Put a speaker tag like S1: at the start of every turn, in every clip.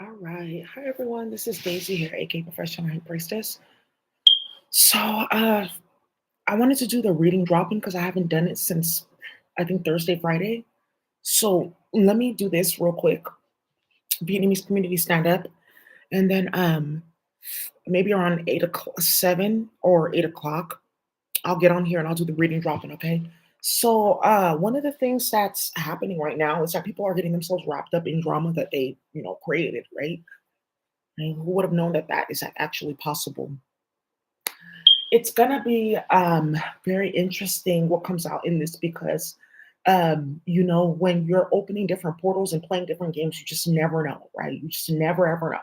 S1: All right. Hi, everyone. This is Daisy here, aka Professional High Priestess. So, I wanted to do the reading dropping because I haven't done it since I think Thursday, Friday. So, let me do this real quick. Vietnamese community stand up, and then maybe around 8 o'clock, 7 or 8 o'clock, I'll get on here and I'll do the reading dropping. Okay. So, one of the things that's happening right now is that people are getting themselves wrapped up in drama that they, created, right? And who would have known that that is actually possible? It's gonna be very interesting what comes out in this because when you're opening different portals and playing different games, you just never know, right? You just never ever know.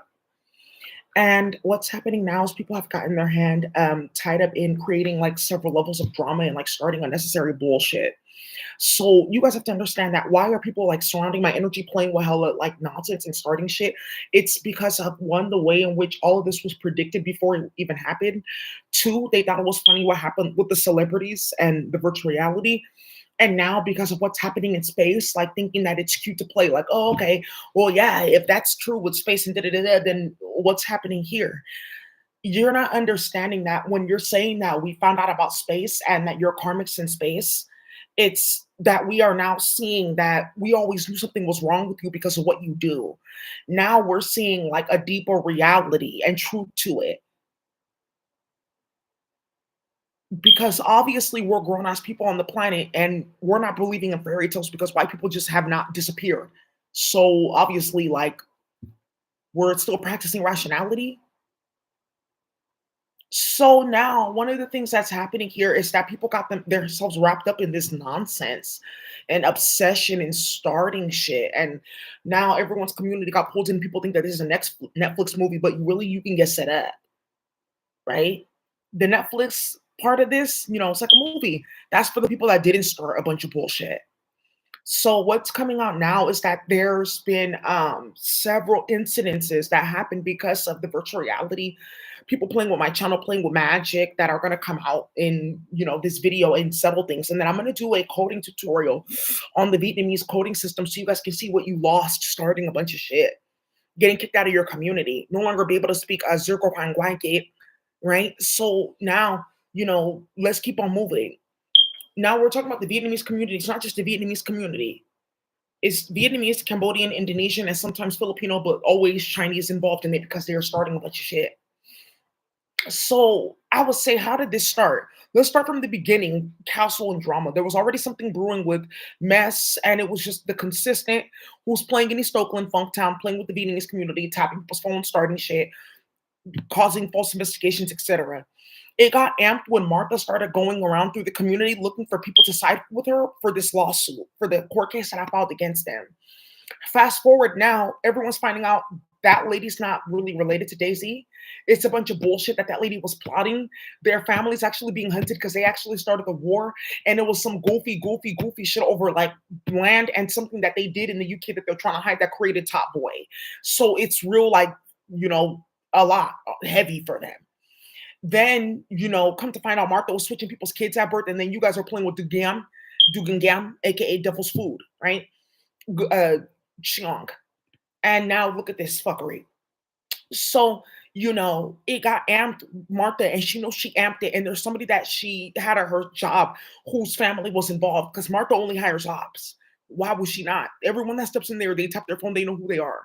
S1: And what's happening now is people have gotten their hand tied up in creating like several levels of drama and like starting unnecessary bullshit. So you guys have to understand that why are people like surrounding my energy playing with hella like nonsense and starting shit? It's because of one, the way in which all of this was predicted before it even happened. Two, they thought it was funny what happened with the celebrities and the virtual reality. And now, because of what's happening in space, like thinking that it's cute to play, like, oh, okay, well, yeah, if that's true with space and da da da, da, then what's happening here? You're not understanding that when you're saying that we found out about space and that you're karmics in space, it's that we are now seeing that we always knew something was wrong with you because of what you do. Now we're seeing like a deeper reality and truth to it. Because obviously we're grown ass people on the planet and we're not believing in fairy tales because white people just have not disappeared. So obviously, like, we're still practicing rationality. So now one of the things that's happening here is that people got themselves wrapped up in this nonsense and obsession and starting shit. And now everyone's community got pulled in. People think that this is a next Netflix movie, but really you can get set up, right? The Netflix part of this, it's like a movie. That's for the people that didn't start a bunch of bullshit. So what's coming out now is that there's been several incidences that happened because of the virtual reality. People playing with my channel, playing with magic that are going to come out in this video and settle things. And then I'm going to do a coding tutorial on the Vietnamese coding system so you guys can see what you lost starting a bunch of shit, getting kicked out of your community, no longer be able to speak Zirko Gate, right? So now, let's keep on moving. Now we're talking about the Vietnamese community. It's not just the Vietnamese community. It's Vietnamese, Cambodian, Indonesian, and sometimes Filipino, but always Chinese involved in it because they are starting a bunch of shit. So I would say, how did this start? Let's start from the beginning, castle and drama. There was already something brewing with mess, and it was just the consistent who's playing in East Oakland, Funktown, playing with the Vietnamese community, tapping people's phones, starting shit, causing false investigations, etc. It got amped when Martha started going around through the community looking for people to side with her for this lawsuit, for the court case that I filed against them. Fast forward now, everyone's finding out that lady's not really related to Daisy. It's a bunch of bullshit that lady was plotting. Their family's actually being hunted because they actually started the war, and it was some goofy shit over like land and something that they did in the UK that they're trying to hide that created Top Boy. So it's real, like, you know, a lot heavy for them. Then, come to find out Martha was switching people's kids at birth, and then you guys are playing with Dugan Gam, aka Devil's Food, right? Chiong. And now look at this fuckery. So, it got amped, Martha, and she knows she amped it. And there's somebody that she had at her job whose family was involved because Martha only hires ops. Why would she not? Everyone that steps in there, they tap their phone, they know who they are.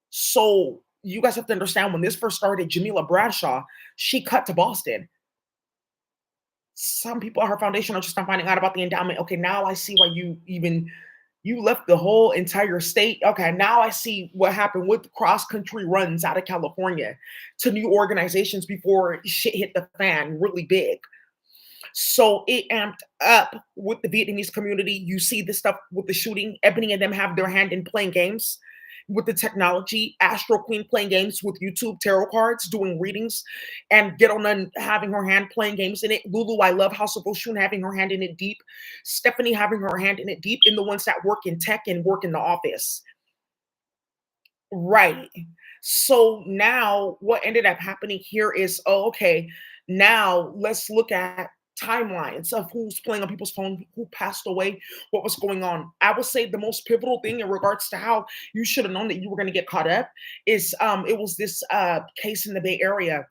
S1: So you guys have to understand when this first started, Jamila Bradshaw, she cut to Boston. Some people at her foundation are just not finding out about the endowment. Okay, now I see why you left the whole entire state. Okay, now I see what happened with cross country runs out of California to new organizations before shit hit the fan really big. So it amped up with the Vietnamese community. You see this stuff with the shooting. Ebony and them have their hand in playing games with the technology. Astro Queen playing games with YouTube tarot cards, doing readings, and Get On None having her hand playing games in it. Lulu, I love House of Oshun having her hand in it deep. Stephanie having her hand in it deep, in the ones that work in tech and work in the office. Right. So now what ended up happening here is, oh, okay, now let's look at timelines of who's playing on people's phone, who passed away, what was going on. I would say the most pivotal thing in regards to how you should have known that you were going to get caught up is it was this case in the Bay Area.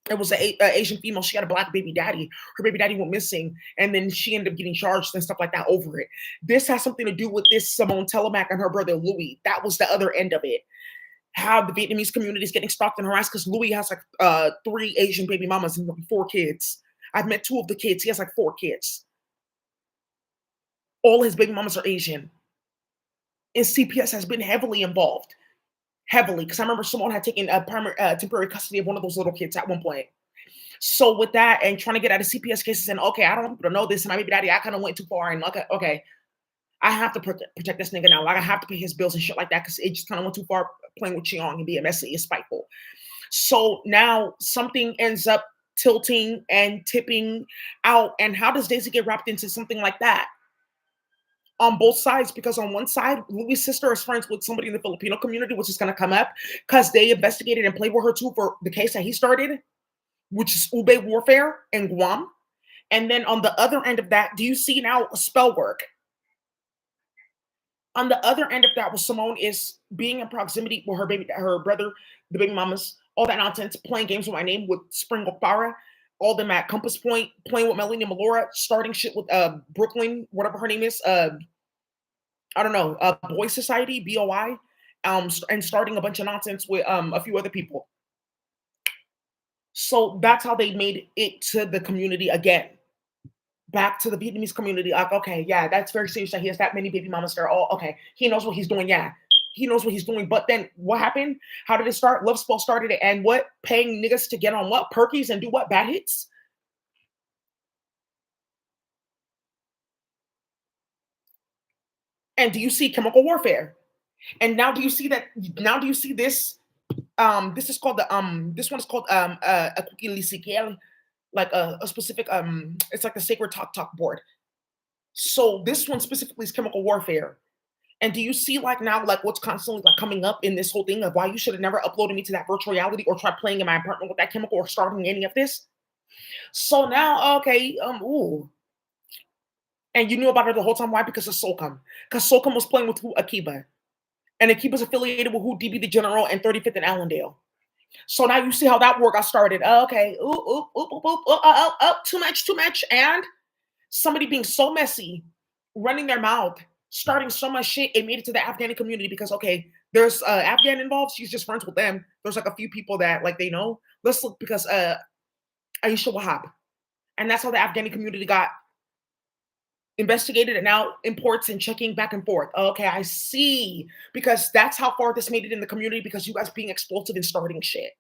S1: It was a Asian female. She had a black baby daddy. Her baby daddy went missing, and then she ended up getting charged and stuff like that over it. This has something to do with this Simone Telemac and her brother Louis. That was the other end of it. How the Vietnamese community is getting stalked and harassed because Louis has like three Asian baby mamas and four kids. I've met two of the kids. He has like four kids. All his baby mamas are Asian. And CPS has been heavily involved. Heavily. Because I remember Simone had taken temporary custody of one of those little kids at one point. So with that and trying to get out of CPS cases and okay, I don't want people to know this. And my baby daddy, I kind of went too far and okay, I have to protect this nigga now. Like I have to pay his bills and shit like that because it just kind of went too far playing with Cheong and being messy and spiteful. So now something ends up tilting and tipping out. And how does Daisy get wrapped into something like that? On both sides, because on one side, Louis' sister is friends with somebody in the Filipino community, which is going to come up because they investigated and played with her too for the case that he started, which is Ube warfare in Guam. And then on the other end of that, do you see now spell work? On the other end of that, was Simone is being in proximity with her brother, the baby mamas, all that nonsense, playing games with my name with Spring Okpara, all them at Compass Point, playing with Melanie Malora, starting shit with Brooklyn, whatever her name is, I don't know, Boy Society, BOI, and starting a bunch of nonsense with a few other people. So that's how they made it to the community again. Back to the Vietnamese community, like, okay, yeah, that's very serious that he has that many baby mamas. They're all okay. He knows what he's doing. Yeah, he knows what he's doing. But then what happened? How did it start? Love Spell started it. And what? Paying niggas to get on what? Perkies and do what? Bad hits? And do you see chemical warfare? And now do you see that? Now do you see this? This is called the this one is called a cookie lisikiel, like a specific it's like the sacred talk board. So this one specifically is chemical warfare. And do you see like now like what's constantly like coming up in this whole thing of why you should have never uploaded me to that virtual reality or tried playing in my apartment with that chemical or starting any of this? So now okay, ooh. And you knew about it the whole time. Why? Because of Solcom. Because Solcom was playing with who? Akiba. And Akiba's affiliated with who? DB the General and 35th and Allendale. So now you see how that war got started. Okay. Ooh, ooh, ooh, ooh, ooh, too much, too much. And somebody being so messy, running their mouth, starting so much shit, it made it to the Afghani community because okay, there's Afghan involved. She's just friends with them. There's like a few people that like they know. Let's look because Aisha Wahab, and that's how the Afghani community got investigated and now imports and checking back and forth. Okay, I see because that's how far this made it in the community because you guys being explosive and starting shit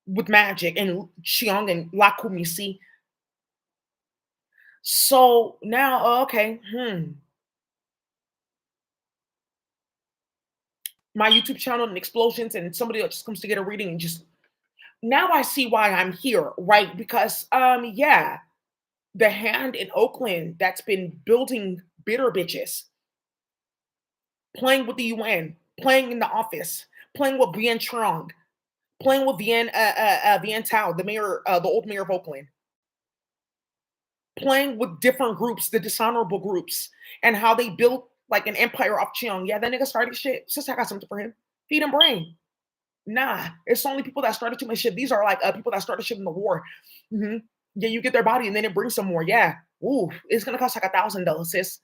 S1: with magic and Xiong and Lakumisi. So now, okay, my YouTube channel and explosions, and somebody else just comes to get a reading and just now I see why I'm here, right? Because yeah, the hand in Oakland that's been building bitter bitches, playing with the UN, playing in the office, playing with Vian Trong, playing with Vian Tao, the mayor, the old mayor of Oakland, playing with different groups, the dishonorable groups, and how they built like an empire off Cheong. Yeah, that nigga started shit. Sister, I got something for him. Feed him brain. Nah, it's only people that started too much shit. These are like people that started shit in the war. hmm Yeah, you get their body and then it brings some more. Yeah. Ooh, it's gonna cost like $1,000, sis.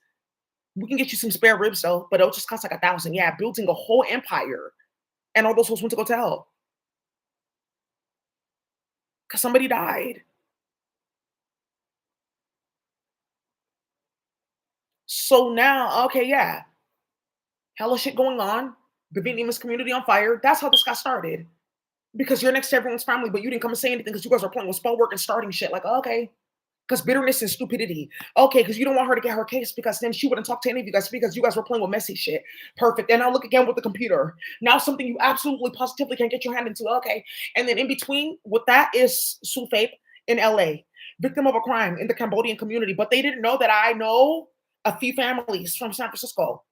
S1: We can get you some spare ribs though, but it'll just cost like 1,000. Yeah, building a whole empire. And all those folks went to go to hell. Because somebody died. So now, okay, yeah. Hella shit going on. The Vietnamese community on fire. That's how this got started. Because you're next to everyone's family, but you didn't come and say anything because you guys are playing with spell work and starting shit. Like, okay. Because bitterness and stupidity. Okay, because you don't want her to get her case because then she wouldn't talk to any of you guys because you guys were playing with messy shit. Perfect. And now look again with the computer. Now something you absolutely positively can get your hand into. Okay. And then in between with that is Sufape in LA, victim of a crime in the Cambodian community. But they didn't know that I know a few families from San Francisco.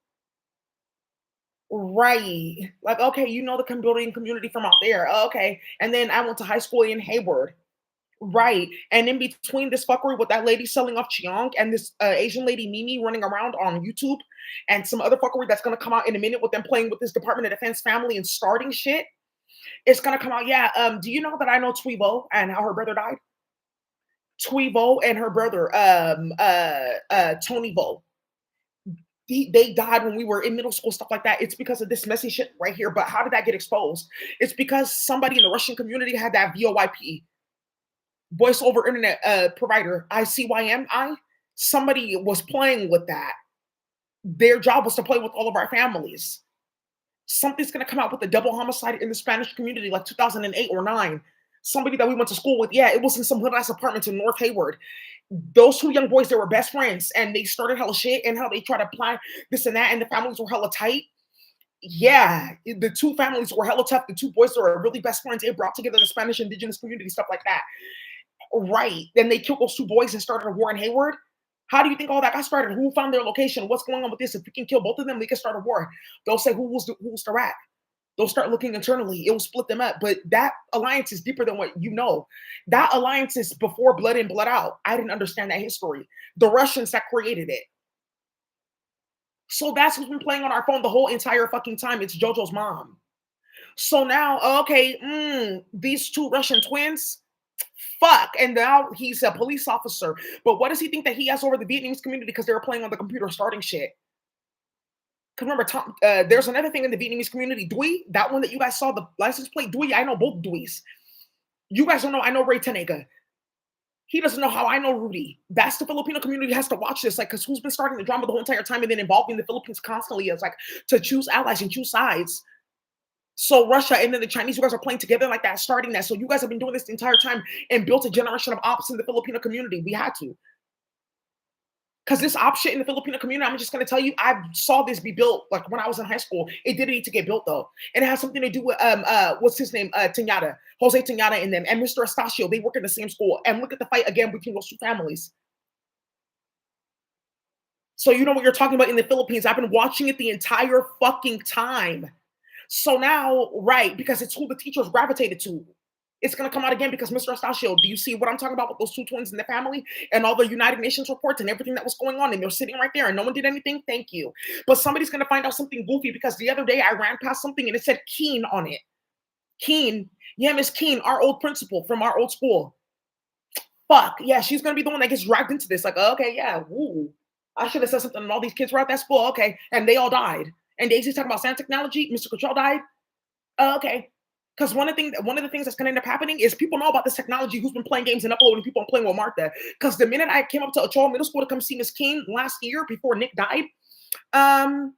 S1: Right. Like, okay, you know the Cambodian community from out there. Okay. And then I went to high school in Hayward. Right, and in between this fuckery with that lady selling off Cheong and this, Asian lady Mimi running around on YouTube, and some other fuckery that's gonna come out in a minute with them playing with this Department of Defense family and starting shit, it's gonna come out, yeah, do you know that I know Tweebo and how her brother died? Tweebo and her brother, Tony Vo. They died when we were in middle school, stuff like that. It's because of this messy shit right here, but how did that get exposed? It's because somebody in the Russian community had that VoIP, voice over internet provider, ICYMI. Somebody was playing with that. Their job was to play with all of our families. Something's gonna come out with a double homicide in the Spanish community, like 2008 or 9. Somebody that we went to school with, yeah, it was in some hood ass apartments in North Hayward. Those two young boys, they were best friends, and they started hella shit and how they try to apply this and that, and the families were hella tight. Yeah, the two families were hella tough. The two boys were really best friends. They brought together the Spanish indigenous community, stuff like that. Right. Then they killed those two boys and started a war in Hayward. How do you think all that got started? Who found their location? What's going on with this? If we can kill both of them, we can start a war. They'll say who's the rat. They'll start looking internally. It will split them up. But that alliance is deeper than what you know. That alliance is before blood in, blood out. I didn't understand that history. The Russians that created it. So that's who's been playing on our phone the whole entire fucking time. It's JoJo's mom. So now, okay, these two Russian twins, fuck. And now he's a police officer. But what does he think that he has over the Vietnamese community because they were playing on the computer starting shit? Because remember, there's another thing in the Vietnamese community. Dui, that one that you guys saw, the license plate, Dui, I know both Duis. You guys don't know, I know Ray Tenega. He doesn't know how I know Rudy. That's the Filipino community has to watch this, like, because who's been starting the drama the whole entire time and then involving the Philippines constantly is like to choose allies and choose sides. So Russia and then the Chinese, you guys are playing together like that, starting that. So you guys have been doing this the entire time and built a generation of ops in the Filipino community. We had to. Because this op shit in the Filipino community, I'm just gonna tell you, I saw this be built like when I was in high school. It didn't need to get built though. And it has something to do with what's his name? Tenyada, Jose Tenyada and them, and Mr. Estacio. They work in the same school. And look at the fight again between those two families. So you know what you're talking about in the Philippines. I've been watching it the entire fucking time. So now, right, because it's who the teachers gravitated to. It's gonna come out again because Mr. Estacio, do you see what I'm talking about with those two twins in the family and all the United Nations reports and everything that was going on? And they're sitting right there and no one did anything. Thank you. But somebody's gonna find out something goofy because the other day I ran past something and it said Keen on it. Keen, yeah, Miss Keen, our old principal from our old school. Fuck, yeah, she's gonna be the one that gets dragged into this. Like, okay, yeah, woo. I should have said something and all these kids were at that school. Okay, and they all died. And Daisy's talking about sand technology. Mr. Control died. Okay. Because one of the things that's gonna end up happening is people know about this technology who's been playing games and uploading people and playing with Martha. Because the minute I came up to Ochoa Middle School to come see Miss King last year before Nick died, um,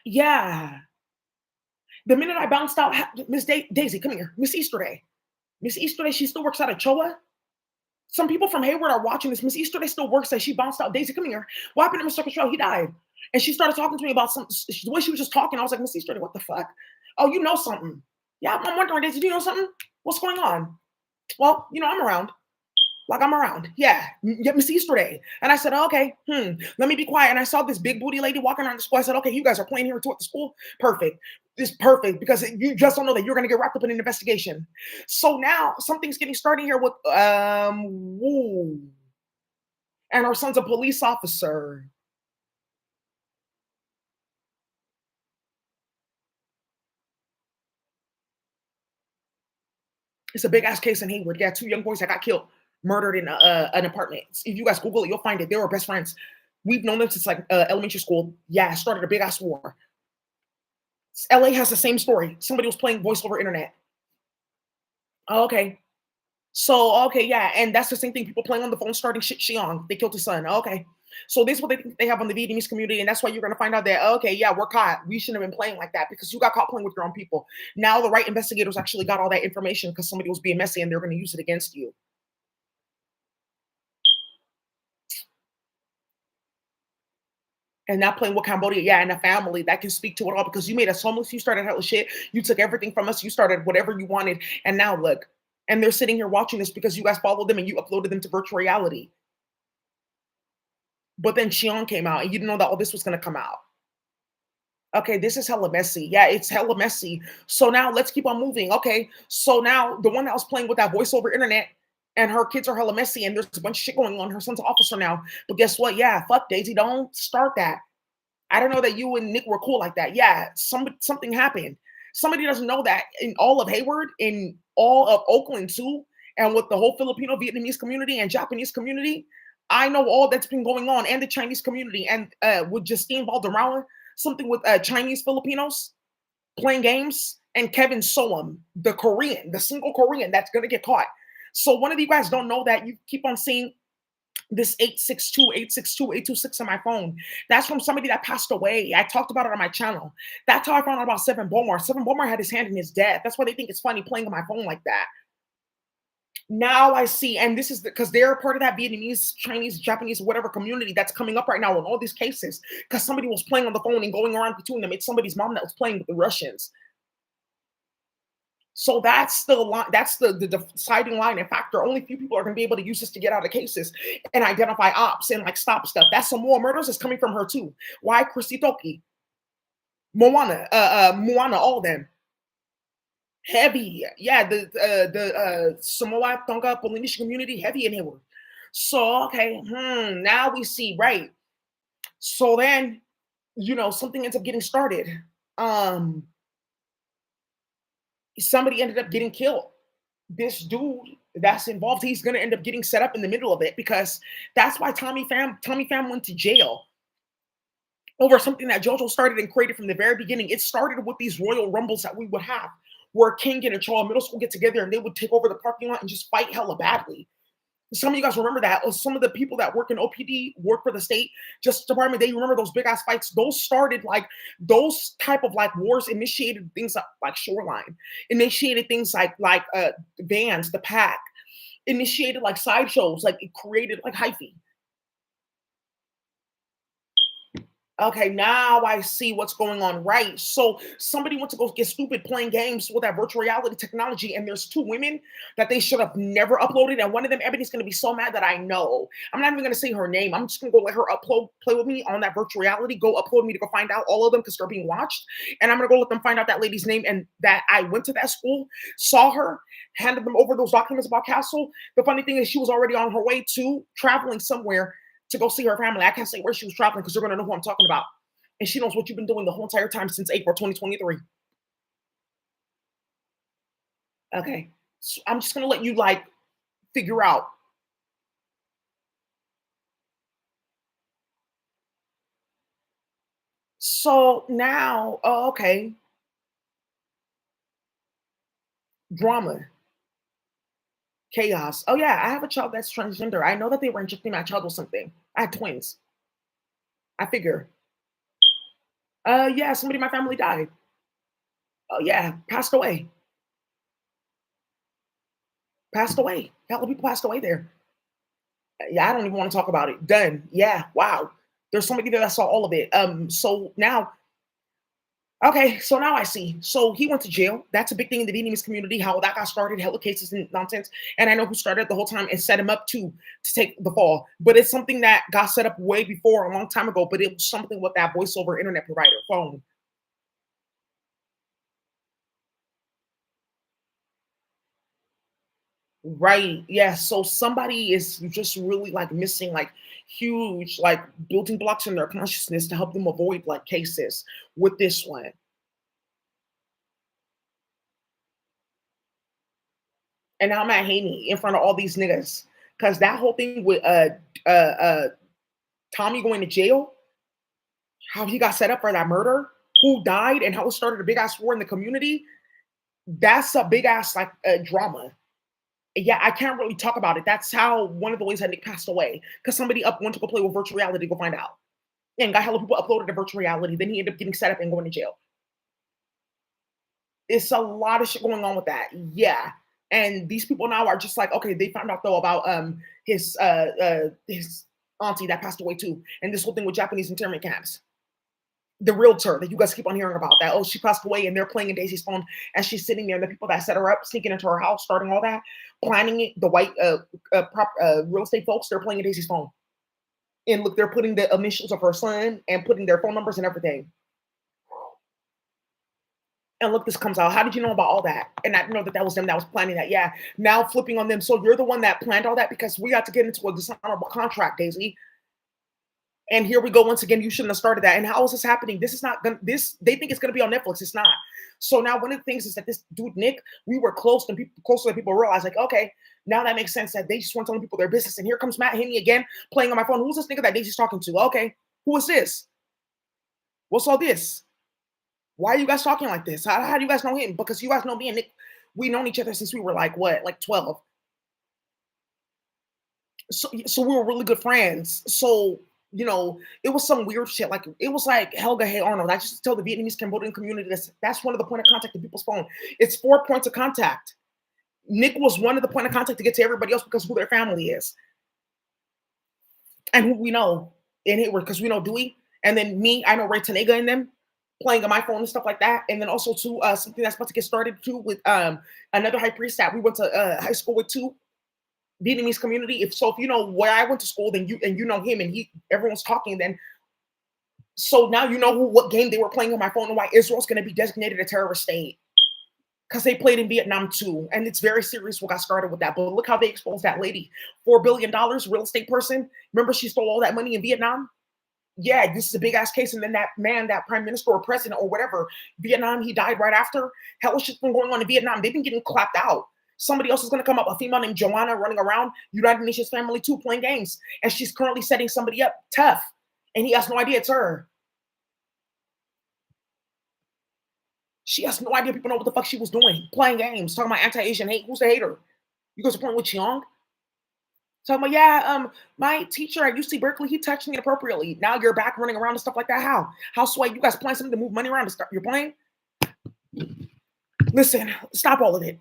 S1: yeah. The minute I bounced out, Daisy, come here. Miss Easterday. Miss Easterday, she still works out of Choa. Some people from Hayward are watching this. Miss Easterday still works there. She bounced out. Daisy, come here. What happened to Mr. Cottrell? He died. And she started talking to me about the way she was just talking. I was like, Miss Easterday, what the fuck? Oh, you know something. Yeah, I'm wondering, Daisy, do you know something? What's going on? Well, I'm around. Like I'm around. Yeah. Yeah, Miss Easterday. And I said, oh, okay, let me be quiet. And I saw this big booty lady walking around the school. I said, okay, you guys are playing here too at the school. Perfect. This perfect because you just don't know that you're gonna get wrapped up in an investigation. So now something's getting started here with woo. And our son's a police officer. It's a big ass case in Hayward. Yeah, two young boys that got killed, murdered in an apartment. If you guys Google it, you'll find it. They were best friends. We've known them since like elementary school. Yeah, started a big ass war. LA has the same story. Somebody was playing voice over internet. Oh, okay. So, okay, yeah, and that's the same thing. People playing on the phone, starting shit Xiong. They killed his son. Okay. So this is what they think they have on the Vietnamese community, and that's why you're gonna find out that okay, yeah, we're caught. We shouldn't have been playing like that because you got caught playing with your own people. Now the right investigators actually got all that information because somebody was being messy and they're gonna use it against you. And not playing with Cambodia, yeah, and a family that can speak to it all because you made us homeless, you started hella shit, you took everything from us, you started whatever you wanted, and now look, and they're sitting here watching this because you guys followed them and you uploaded them to virtual reality. But then Xion came out, and you didn't know that all this was gonna come out. Okay, this is hella messy. Yeah, it's hella messy. So now let's keep on moving. Okay, so now the one that was playing with that voice over internet, and her kids are hella messy, and there's a bunch of shit going on. Her son's an officer now, but guess what? Yeah, fuck Daisy, don't start that. I don't know that you and Nick were cool like that. Yeah, something happened. Somebody doesn't know that in all of Hayward, in all of Oakland too, and with the whole Filipino Vietnamese community and Japanese community, I know all that's been going on, and the Chinese community, and with Justine Valderrama, something with Chinese Filipinos playing games, and Kevin Soam, the Korean, the single Korean that's gonna get caught. So one of you guys don't know that you keep on seeing this 862 on my phone. That's from somebody that passed away. I talked about it on my channel. That's how I found out about Seven Bomar. Seven Bomar had his hand in his death. That's why they think it's funny playing on my phone like that. Now I see, and this is because they're part of that Vietnamese, Chinese, Japanese, whatever community that's coming up right now in all these cases. Because somebody was playing on the phone and going around between them. It's somebody's mom that was playing with the Russians. So that's the line, that's the deciding line and factor. Only few people are going to be able to use this to get out of cases and identify ops and like stop stuff. That's some more murders is coming from her too. Why Christy Toki, Moana, all of them heavy. Yeah, the Samoa Tonga Polynesian community heavy in here. So okay, now we see right. So then something ends up getting started. Um, Somebody ended up getting killed. This dude that's involved, he's gonna end up getting set up in the middle of it because that's why Tommy Pham went to jail over something that JoJo started and created from the very beginning. It started with these royal rumbles that we would have, where King and a Chaw middle school get together and they would take over the parking lot and just fight hella badly. Some of you guys remember that. Or some of the people that work in OPD, work for the state Justice Department, they remember those big ass fights. Those started like those type of like wars initiated things like Shoreline, initiated things like Vans, the Pack, initiated like sideshows, like it created like hyphy. Okay, now I see what's going on, right? So somebody went to go get stupid playing games with that virtual reality technology, and there's two women that they should have never uploaded, and one of them, Ebony's gonna be so mad that I know. I'm not even gonna say her name. I'm just gonna go let her upload, play with me on that virtual reality, go upload me to go find out all of them because they're being watched, and I'm gonna go let them find out that lady's name and that I went to that school, saw her, handed them over those documents about Castle. The funny thing is, she was already on her way to traveling somewhere to go see her family. I can't say where she was traveling because you're going to know who I'm talking about. And she knows what you've been doing the whole entire time since April 2023. Okay. So I'm just going to let you like figure out. So now, oh, okay. Drama, chaos. Oh, yeah. I have a child that's transgender. I know that they were injecting my child with something. I had twins. I figure. Yeah. Somebody in my family died. Oh, yeah. Passed away. Passed away. Hell, people passed away there. Yeah, I don't even want to talk about it. Done. Yeah, wow. There's somebody there that saw all of it. So now, okay, so now I see. So he went to jail. That's a big thing in the Vietnamese community, how that got started, hella cases and nonsense. And I know who started it the whole time and set him up to take the fall. But it's something that got set up way before, a long time ago. But it was something with that voiceover internet provider phone. Right. Yeah. So somebody is just really like missing like huge like building blocks in their consciousness to help them avoid like cases with this one. And now I'm at Haney in front of all these niggas. Cause that whole thing with Tommy going to jail, how he got set up for that murder, who died, and how it started a big ass war in the community. That's a big ass like drama. Yeah, I can't really talk about it. That's how one of the ways that Nick passed away. Because somebody up went to go play with virtual reality to go find out. And got hella people uploaded to virtual reality. Then he ended up getting set up and going to jail. It's a lot of shit going on with that. Yeah. And these people now are just like, okay, they found out though about his auntie that passed away too. And this whole thing with Japanese internment camps. The realtor that you guys keep on hearing about that. Oh, she passed away and they're playing in Daisy's phone as she's sitting there. And the people that set her up, sneaking into her house, starting all that, planning it, the white real estate folks, they're playing in Daisy's phone. And look, they're putting the initials of her son and putting their phone numbers and everything. And look, this comes out. How did you know about all that? And I know that that was them that was planning that. Yeah. Now flipping on them. So you're the one that planned all that because we got to get into a dishonorable contract, Daisy. And here we go once again. You shouldn't have started that. And how is this happening? This is not gonna. This they think it's gonna be on Netflix. It's not. So now one of the things is that this dude Nick, we were close, and people closer than people realize. Like, okay, now that makes sense that they just want telling people their business. And here comes Matt Haney again playing on my phone. Who's this nigga that Daisy's talking to? Okay, who is this? What's all this? Why are you guys talking like this? How do you guys know him? Because you guys know me and Nick. We known each other since we were like what, like 12. So we were really good friends. So it was some weird shit. Like it was like Helga Hey Arnold. I just tell the Vietnamese Cambodian community that's one of the point of contact to people's phone. It's 4 points of contact. Nick was one of the point of contact to get to everybody else because who their family is and who we know. And it because we know Dewey. And then me, I know Ray Tanega and them playing on my phone and stuff like that. And then also too, something that's about to get started too with another high priest that we went to high school with too. Vietnamese community. If you know where I went to school, then you know him, and everyone's talking. Then so now you know what game they were playing on my phone and why Israel's going to be designated a terrorist state because they played in Vietnam too, and it's very serious what got started with that. But look how they exposed that lady, $4 billion real estate person. Remember she stole all that money in Vietnam. Yeah, this is a big ass case. And then that man, that prime minister or president or whatever, Vietnam, he died right after. Hell, shit's been going on in Vietnam. They've been getting clapped out. Somebody else is going to come up, a female named Joanna running around United Nations family too, playing games. And she's currently setting somebody up tough. And he has no idea it's her. She has no idea people know what the fuck she was doing. Playing games, talking about anti-Asian hate. Who's the hater? You go support with Chiang? Talking about, yeah, my teacher at UC Berkeley, he touched me inappropriately. Now you're back running around and stuff like that. How? How sway? You guys playing something to move money around to start? You're playing? Listen, stop all of it.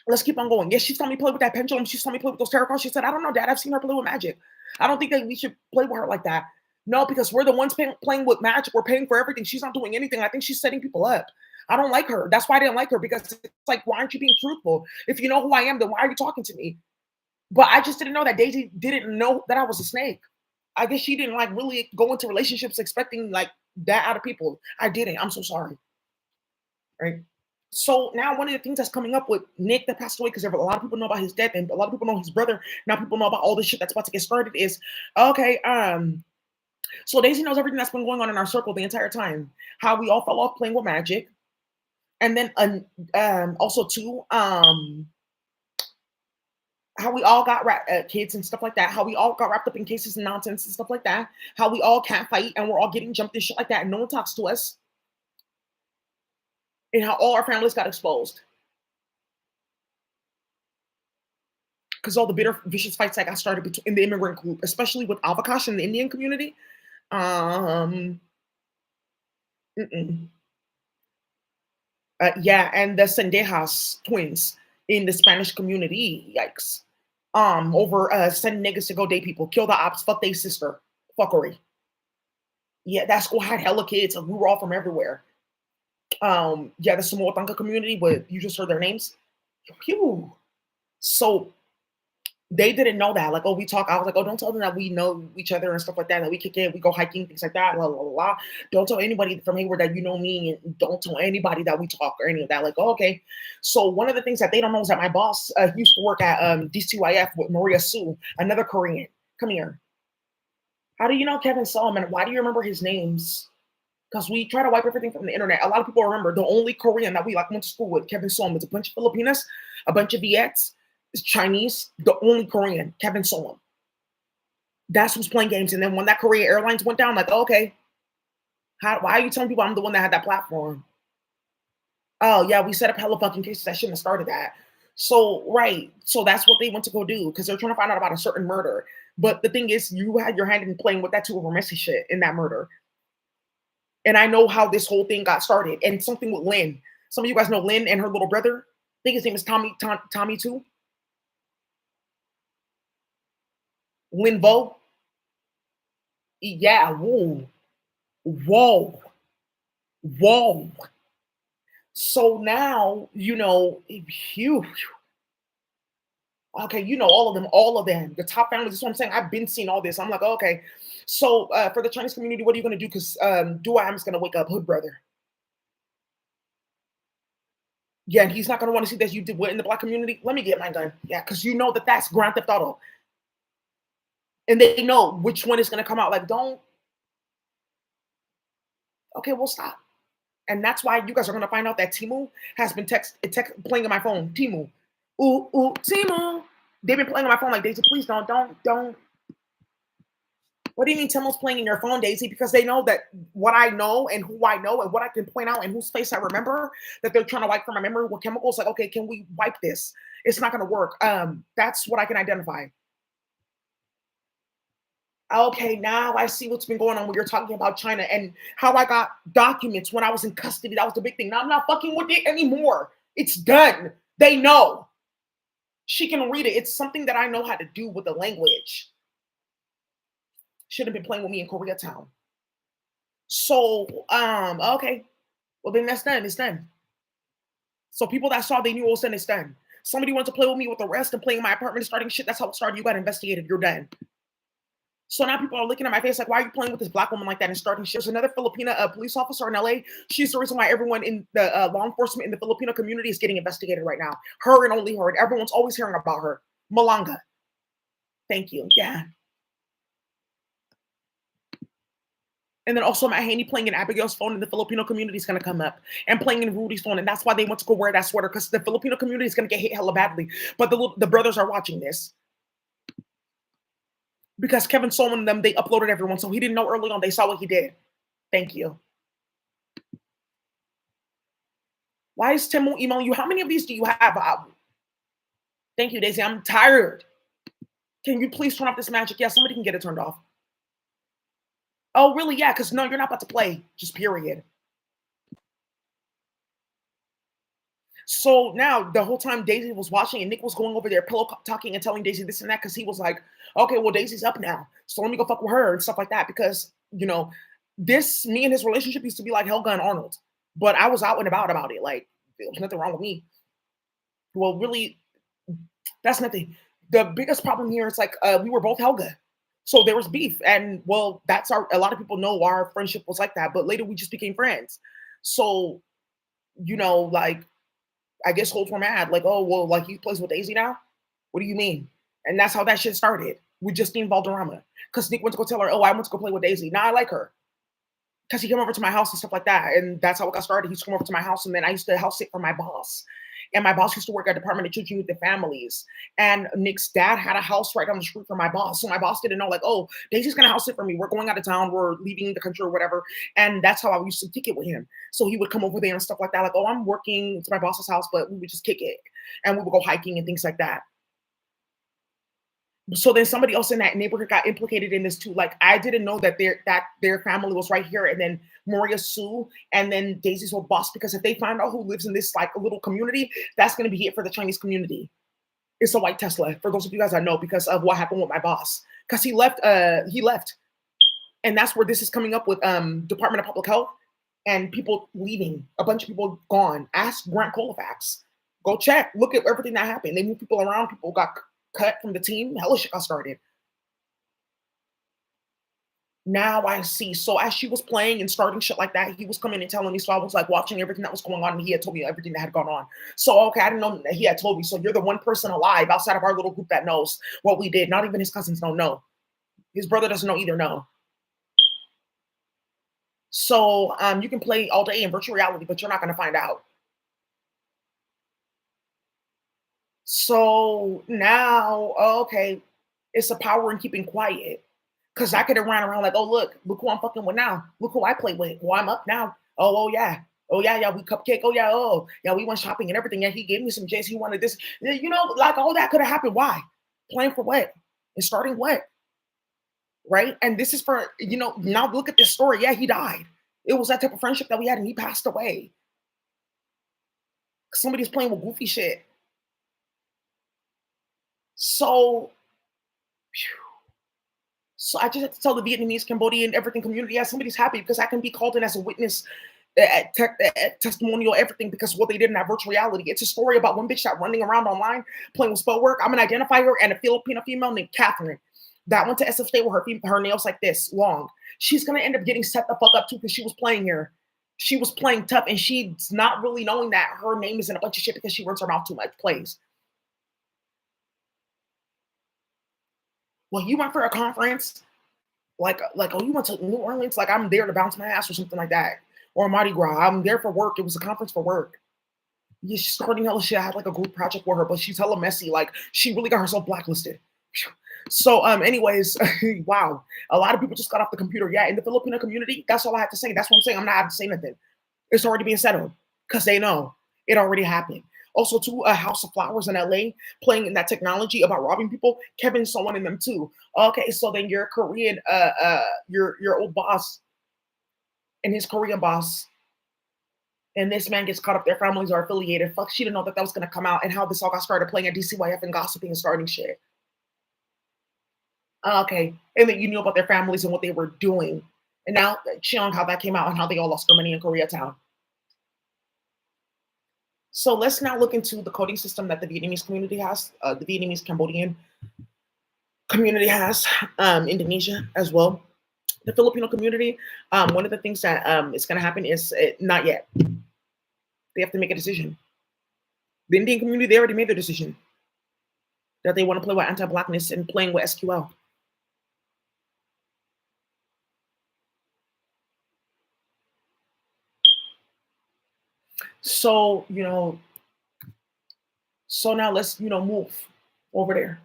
S1: Let's keep on going. Yes, she saw me play with that pendulum. She saw me play with those tarot cards. She said, I don't know, Dad. I've seen her play with magic. I don't think that we should play with her like that. No, because we're the ones playing with magic. We're paying for everything. She's not doing anything. I think she's setting people up. I don't like her. That's why I didn't like her, because it's like, why aren't you being truthful? If you know who I am, then why are you talking to me? But I just didn't know that Daisy didn't know that I was a snake. I guess she didn't like really go into relationships expecting like that out of people. I didn't. I'm so sorry. Right. So now one of the things that's coming up with Nick that passed away, because a lot of people know about his death and a lot of people know his brother. Now people know about all this shit that's about to get started is okay. So Daisy knows everything that's been going on in our circle the entire time. How we all fell off playing with magic, and then also too how we all got kids and stuff like that. How we all got wrapped up in cases and nonsense and stuff like that. How we all can't fight and we're all getting jumped and shit like that, and no one talks to us. And how all our families got exposed because all the bitter, vicious fights that got started in the immigrant group, especially with Avakash in the Indian community. Um, mm-mm. Yeah, and the Sendejas twins in the Spanish community. Yikes. Over sending niggas to go date people, kill the ops, fuck they sister, fuckery. Yeah, that school had hella kids, and we were all from everywhere. Yeah, the Samoa community, but you just heard their names. Phew. So they didn't know that. Like, oh, we talk. I was like, oh, don't tell them that we know each other and stuff like that. That we kick it, we go hiking, things like that. Blah, blah, blah, blah. Don't tell anybody from Hayward that you know me, and don't tell anybody that we talk or any of that. Like, oh, okay. So one of the things that they don't know is that my boss used to work at DCYF with Maria Sue, another Korean. Come here. How do you know Kevin Solomon? Why do you remember his names? Because we try to wipe everything from the internet. A lot of people remember the only Korean that we like went to school with, Kevin Solomon. It's a bunch of Filipinas, a bunch of Viets, it's Chinese, the only Korean, Kevin Solomon. That's who's playing games. And then when that Korea Airlines went down, like, oh, okay, why are you telling people I'm the one that had that platform? Oh, yeah, we set up hella fucking cases. I shouldn't have started that. So, right. So that's what they went to go do because they're trying to find out about a certain murder. But the thing is, you had your hand in playing with that too over messy shit in that murder. And I know how this whole thing got started. And something with Lynn. Some of you guys know Lynn and her little brother. I think his name is Tommy too. Lynn Vo. Yeah, whoa. Whoa. Whoa. So now, you okay, you know all of them, the top families. That's what I'm saying. I've been seeing all this. I'm like, oh, okay. So for the Chinese community, what are you gonna do? Because I'm just gonna wake up, hood brother. Yeah, and he's not gonna want to see that you did what in the black community. Let me get my gun. Yeah, because you know that that's Grand Theft Auto, and they know which one is gonna come out. Like, don't. Okay, we'll stop. And that's why you guys are gonna find out that Timu has been playing on my phone. Timu, Timu. They've been playing on my phone like Daisy. Please don't. What do you mean Timu's playing in your phone, Daisy? Because they know that what I know and who I know and what I can point out and whose face I remember that they're trying to wipe from my memory with chemicals. Like, okay, can we wipe this? It's not gonna work. That's what I can identify. Okay, now I see what's been going on when you're talking about China and how I got documents when I was in custody. That was the big thing. Now I'm not fucking with it anymore. It's done. They know. She can read it. It's something that I know how to do with the language. Should have been playing with me in Koreatown. So, okay. Well, then that's done. It's done. So people that saw they knew it was done. It's done. Somebody wanted to play with me with the rest and play in my apartment and starting shit. That's how it started. You got investigated. You're done. So now people are looking at my face like, why are you playing with this black woman like that and starting shit? There's another Filipina police officer in LA. She's the reason why everyone in the law enforcement in the Filipino community is getting investigated right now. Her and only her. And everyone's always hearing about her. Malanga. Thank you. Yeah. And then also Matt Haney playing in Abigail's phone in the Filipino community is going to come up and playing in Rudy's phone. And that's why they want to go wear that sweater because the Filipino community is going to get hit hella badly. But the brothers are watching this. Because Kevin Solomon and them, they uploaded everyone. So he didn't know early on. They saw what he did. Thank you. Why is Timo emailing you? How many of these do you have? Thank you, Daisy. I'm tired. Can you please turn off this magic? Yeah, somebody can get it turned off. Oh, really? Yeah, because no, you're not about to play. Just period. So now the whole time Daisy was watching and Nick was going over there pillow talking and telling Daisy this and that because he was like, okay, well, Daisy's up now. So let me go fuck with her and stuff like that because, me and his relationship used to be like Helga and Arnold. But I was out and about it. Like, there was nothing wrong with me. Well, really, that's nothing. The biggest problem here is like we were both Helga. So there was beef. And well, a lot of people know our friendship was like that. But later we just became friends. So, like, I guess holds were mad, like, oh, well, like he plays with Daisy now? What do you mean? And that's how that shit started. We just named Valderrama. Because Nick went to go tell her, oh, I went to go play with Daisy. Now I like her. Because he came over to my house and stuff like that. And that's how it got started. He used to come over to my house. And then I used to house sit for my boss. And my boss used to work at Department of Children, Youth, and Families. And Nick's dad had a house right down the street from my boss. So my boss didn't know, like, oh, Daisy's going to house sit for me. We're going out of town. We're leaving the country or whatever. And that's how I used to kick it with him. So he would come over there and stuff like that. Like, oh, I'm working to my boss's house, but we would just kick it. And we would go hiking and things like that. So then somebody else in that neighborhood got implicated in this too. Like I didn't know that their family was right here, and then Maria Sue and then Daisy's whole boss. Because if they find out who lives in this like a little community, that's going to be it for the Chinese community. It's a white Tesla. For those of you guys that know, because of what happened with my boss, because he left. And that's where this is coming up with Department of Public Health and people leaving. A bunch of people gone. Ask Grant Colfax. Go check. Look at everything that happened. They moved people around. People got cut from the team. Hella shit got started. Now I see. So as she was playing and starting shit like that, he was coming and telling me. So I was like watching everything that was going on, and he had told me everything that had gone on. So okay, I didn't know that he had told me. So you're the one person alive outside of our little group that knows what we did. Not even his cousins don't know. His brother doesn't know either. No. So you can play all day in virtual reality, but you're not going to find out. So now, okay, it's a power in keeping quiet. Because I could have ran around like, oh, look who I'm fucking with now. Look who I play with. Well, I'm up now. Oh, yeah. Oh, yeah, we cupcake. Oh, yeah, we went shopping and everything. Yeah, he gave me some J's. He wanted this. Like all that could have happened. Why? Playing for what? And starting what? Right? And this is for, now look at this story. Yeah, he died. It was that type of friendship that we had, and he passed away. Somebody's playing with goofy shit. So I just have to tell the Vietnamese, Cambodian, everything community, yeah, somebody's happy because I can be called in as a witness, testimonial, everything because of what they did in that virtual reality. It's a story about one bitch that running around online playing with spell work. I'm gonna identify her and a Filipino female named Catherine that went to SF State with her nails like this long. She's gonna end up getting set the fuck up too because she was playing here. She was playing tough, and she's not really knowing that her name is in a bunch of shit because she runs her mouth too much plays. Well, you went for a conference, like, oh, you went to New Orleans, like, I'm there to bounce my ass or something like that, or Mardi Gras. I'm there for work. It was a conference for work. Yeah, she's starting hella shit. I had like a group project with her, but she's hella messy. Like, she really got herself blacklisted. So, anyways, wow, a lot of people just got off the computer. Yeah, in the Filipino community, that's all I have to say. That's what I'm saying. I'm not having to say nothing. It's already being settled because they know it already happened. Also, to a House of Flowers in LA playing in that technology about robbing people. Kevin's someone in them too. Okay, so then your Korean, your old boss and his Korean boss, and this man gets caught up. Their families are affiliated. Fuck, she didn't know that that was gonna come out, and how this all got started playing at DCYF and gossiping and starting shit. Okay, and then you knew about their families and what they were doing, and now Cheong, how that came out and how they all lost their money in Koreatown. So let's now look into the coding system that the Vietnamese community has, the Vietnamese Cambodian community has, Indonesia as well. The Filipino community, one of the things that is going to happen is not yet. They have to make a decision. The Indian community, they already made their decision that they want to play with anti-blackness and playing with SQL. So, so now let's, move over there.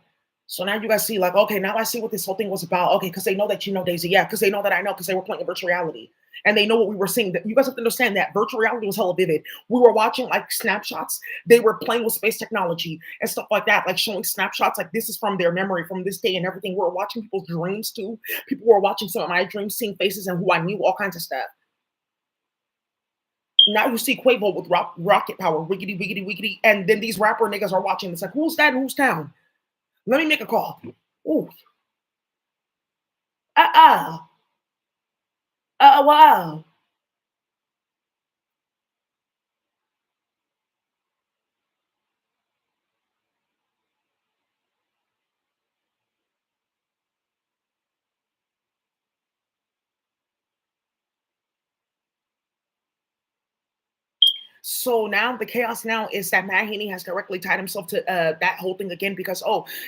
S1: So now you guys see, like, okay, now I see what this whole thing was about. Okay, because they know that you know Daisy. Yeah, because they know that I know because they were playing in virtual reality. And they know what we were seeing. That you guys have to understand that virtual reality was hella vivid. We were watching like snapshots. They were playing with space technology and stuff like that, like showing snapshots, like this is from their memory from this day and everything. We were watching people's dreams too. People were watching some of my dreams, seeing faces and who I knew, all kinds of stuff. Now you see Quavo with rocket power, wiggity, wiggity, wiggity. And then these rapper niggas are watching. It's like, who's that and who's town? Let me make a call. Ooh, uh-uh. Wow. So now the chaos now is that Matt Haney has directly tied himself to that whole thing again because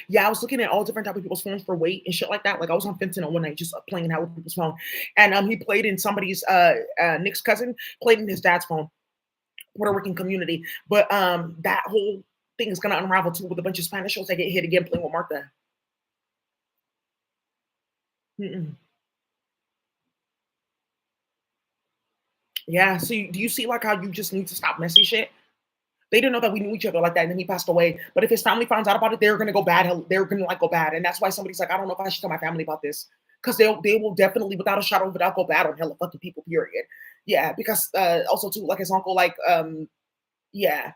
S1: yeah, I was looking at all different type of people's phones for weight and shit like that. Like I was on fentanyl one night just playing out with people's phone, and he played in somebody's Nick's cousin played in his dad's phone, Puerto Rican community. But that whole thing is gonna unravel too with a bunch of Spanish shows that get hit again playing with Martha. Mm-mm. Yeah. So do you see like how you just need to stop messy shit? They didn't know that we knew each other like that, and then he passed away. But if his family finds out about it, they're gonna go bad. They're gonna like go bad, and that's why somebody's like, I don't know if I should tell my family about this because they will definitely, without a shadow of a doubt, go bad on hella fucking people. Period. Yeah, because also too, like his uncle, like yeah,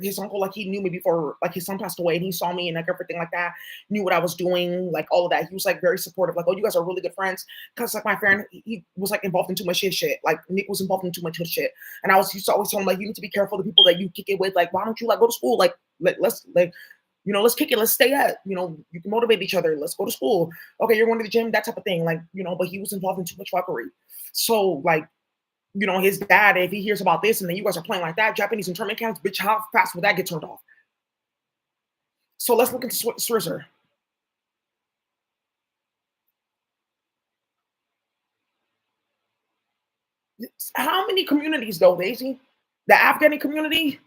S1: his uncle, like he knew me before, like his son passed away, and he saw me and like everything like that, knew what I was doing, like all of that. He was like very supportive, like, oh, you guys are really good friends. Cause like my friend, he was like involved in too much shit. Like Nick was involved in too much shit. And I was used to always tell him, like, you need to be careful of the people that you kick it with. Like, why don't you like go to school? Like, let's like, let's kick it, let's stay at, you can motivate each other, let's go to school. Okay, you're going to the gym, that type of thing. Like, but he was involved in too much fuckery. So like, his dad, if he hears about this and then you guys are playing like that, Japanese internment camps, bitch, how fast would that get turned off? So let's look into Switzer. How many communities though, Daisy? The Afghani community,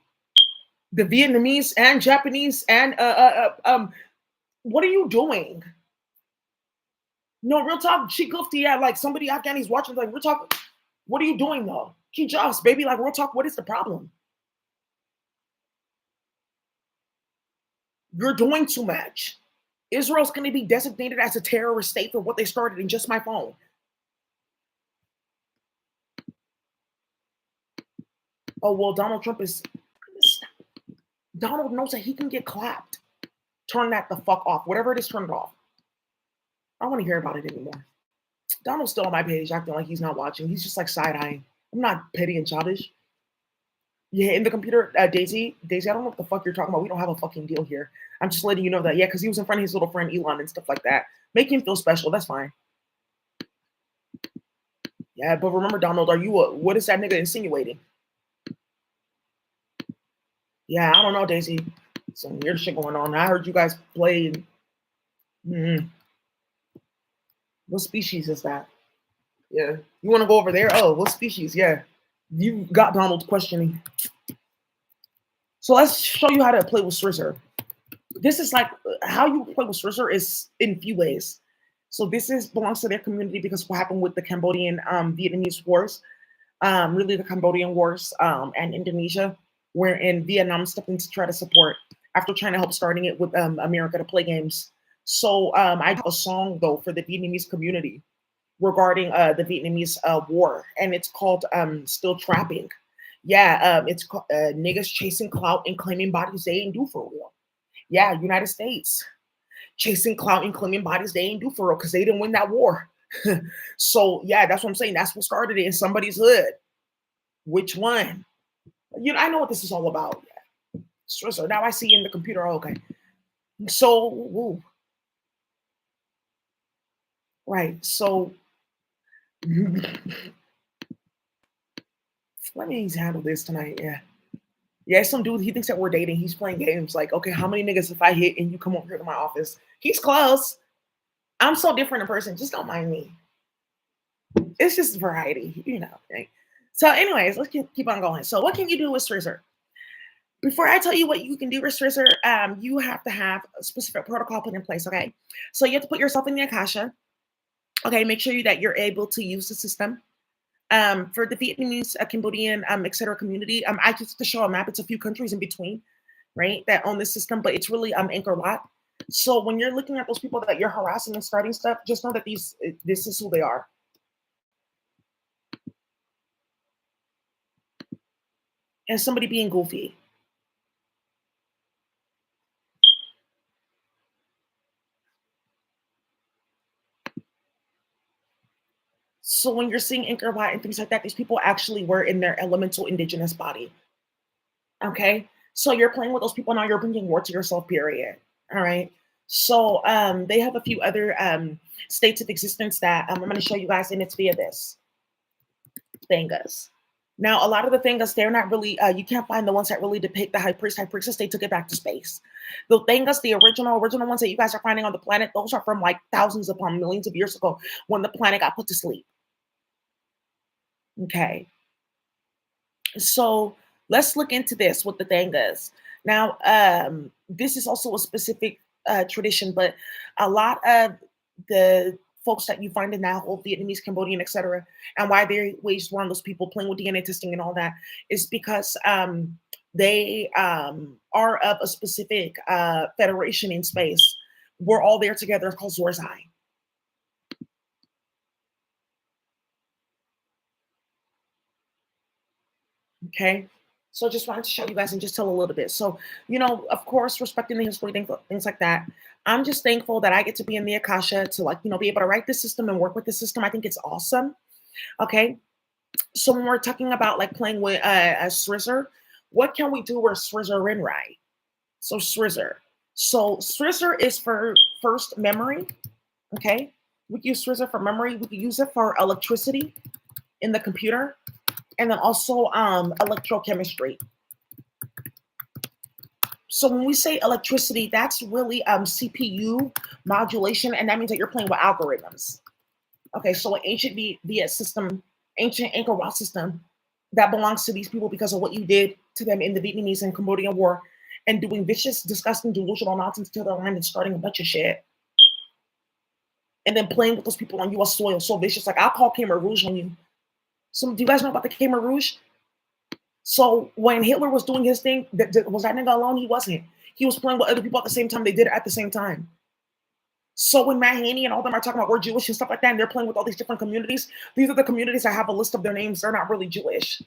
S1: the Vietnamese and Japanese, and what are you doing? No, real talk, she goofy at like somebody Afghani's watching, like real talk. What are you doing though? Keep jobs, baby. Like real talk, what is the problem? You're doing too much. Israel's going to be designated as a terrorist state for what they started in just my phone. Oh, well, Donald Trump is. Donald knows that he can get clapped. Turn that the fuck off. Whatever it is, turn it off. I don't want to hear about it anymore. Donald's still on my page acting like he's not watching. He's just like side eyeing. I'm not petty and childish. Yeah, in the computer, Daisy, I don't know what the fuck you're talking about. We don't have a fucking deal here. I'm just letting you know that, yeah, because he was in front of his little friend Elon and stuff like that. Make him feel special. That's fine. Yeah, but remember, Donald, are you a what is that nigga insinuating? Yeah, I don't know, Daisy. Some weird shit going on. I heard you guys play. Mhm. What species is that? Yeah. You want to go over there? Oh, what species? Yeah. You got Donald questioning. So let's show you how to play with Srisser. This is like how you play with Srisser is in few ways. So this is belongs to their community because what happened with the Cambodian Vietnamese wars, really the Cambodian wars and Indonesia, wherein Vietnam stepped in to try to support after trying to help starting it with America to play games. So I have a song though for the Vietnamese community regarding the Vietnamese war, and it's called "Still Trapping." Yeah, it's called niggas chasing clout and claiming bodies they ain't do for real. Yeah, United States chasing clout and claiming bodies they ain't do for real because they didn't win that war. So yeah, that's what I'm saying. That's what started it in somebody's hood. Which one? I know what this is all about. Yeah. So now I see in the computer. Oh, okay. So, woo, right. So let me handle this tonight. Yeah. Yeah, some dude, he thinks that we're dating. He's playing games like, okay, how many niggas if I hit and you come over here to my office? He's close. I'm so different in person. Just don't mind me. It's just variety, Right? So, anyways, let's keep on going. So, what can you do with Strizzer? Before I tell you what you can do with Strizzer, you have to have a specific protocol put in place. Okay, so you have to put yourself in the Akasha. Okay, make sure that you're able to use the system. For the Vietnamese, Cambodian, etc. community, I just to show a map. It's a few countries in between, right, that own this system, but it's really Angkor Wat. So when you're looking at those people that you're harassing and starting stuff, just know that this is who they are. And somebody being goofy. So when you're seeing Angkor Wat and things like that, these people actually were in their elemental indigenous body. Okay, so you're playing with those people now. You're bringing war to yourself. Period. All right. So they have a few other states of existence that I'm going to show you guys, and it's via this. Thangas. Now, a lot of the Thangas, they're not really, you can't find the ones that really depict the high priest, high priestess. They took it back to space. The Thangas, the original ones that you guys are finding on the planet, those are from like thousands upon millions of years ago when the planet got put to sleep. Okay. So let's look into this with the Thangas. Now, this is also a specific tradition, but a lot of the folks that you find in that whole Vietnamese, Cambodian, etc., and why they waged war on those people playing with DNA testing and all that is because they are of a specific federation in space. We're all there together. It's called Zorzai. Okay. So I just wanted to show you guys and just tell a little bit. So, of course, respecting the history, things like that. I'm just thankful that I get to be in the Akasha to be able to write the system and work with the system. I think it's awesome. Okay. So when we're talking about like playing with a Srizzer, what can we do with Srizzer in right? So Srizzer. So Srizzer is for first memory. Okay. We can use Srizzer for memory. We can use it for electricity in the computer and then also electrochemistry. So when we say electricity, that's really CPU modulation, and that means that you're playing with algorithms. Okay, so an ancient Viet system, ancient Angkor Wat system, that belongs to these people because of what you did to them in the Vietnamese and Cambodian War, and doing vicious, disgusting, delusional nonsense to their land and starting a bunch of shit, and then playing with those people on U.S. soil so vicious. Like I'll call Khmer Rouge on you. So do you guys know about the Khmer Rouge? So when Hitler was doing his thing, was that nigga alone? He wasn't. He was playing with other people at the same time. They did it at the same time. So when Matt Haney and all them are talking about we're Jewish and stuff like that, and they're playing with all these different communities, these are the communities that have a list of their names. They're not really Jewish.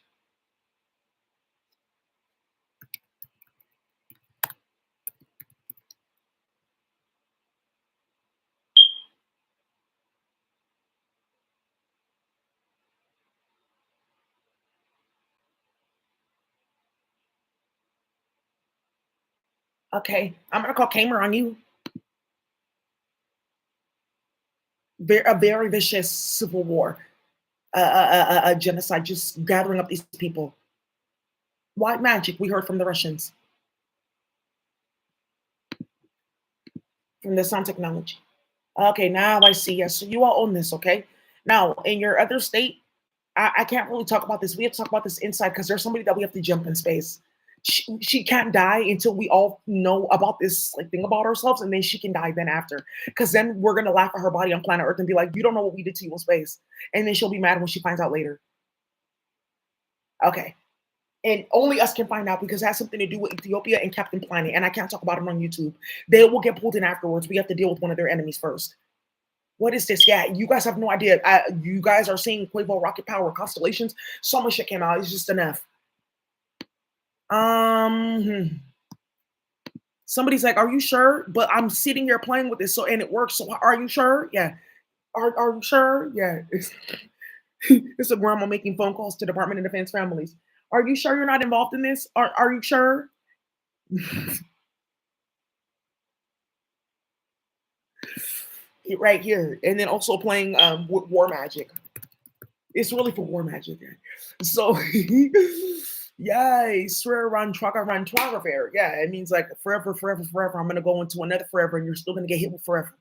S1: Okay, I'm gonna call Kamer on you. A very vicious civil war. a genocide, just gathering up these people. White magic, we heard from the Russians, from the sound technology. Okay, now I see. Yes, so you all own this, okay? Now, in your other state, I can't really talk about this. We have to talk about this inside because there's somebody that we have to jump in space. She can't die until we all know about this like thing about ourselves, and then she can die then after. Because then we're gonna laugh at her body on planet Earth and be like, "You don't know what we did to you in space," and then she'll be mad when she finds out later. Okay, and only us can find out because it has something to do with Ethiopia and Captain Planet, and I can't talk about it on YouTube. They will get pulled in afterwards. We have to deal with one of their enemies first. What is this? Yeah, you guys have no idea. You guys are seeing Quavo rocket power constellations. So much shit came out. It's just enough. Hmm. Somebody's like, "Are you sure?" But I'm sitting here playing with this, so and it works. So are you sure? Yeah. Are you sure? Yeah. It's a grandma making phone calls to Department of Defense families. Are you sure you're not involved in this? Are you sure? Right here, and then also playing War Magic. It's really for War Magic. So, yeah, swear run traga fair. Yeah, it means like forever, forever, forever. I'm gonna go into another forever, and you're still gonna get hit with forever.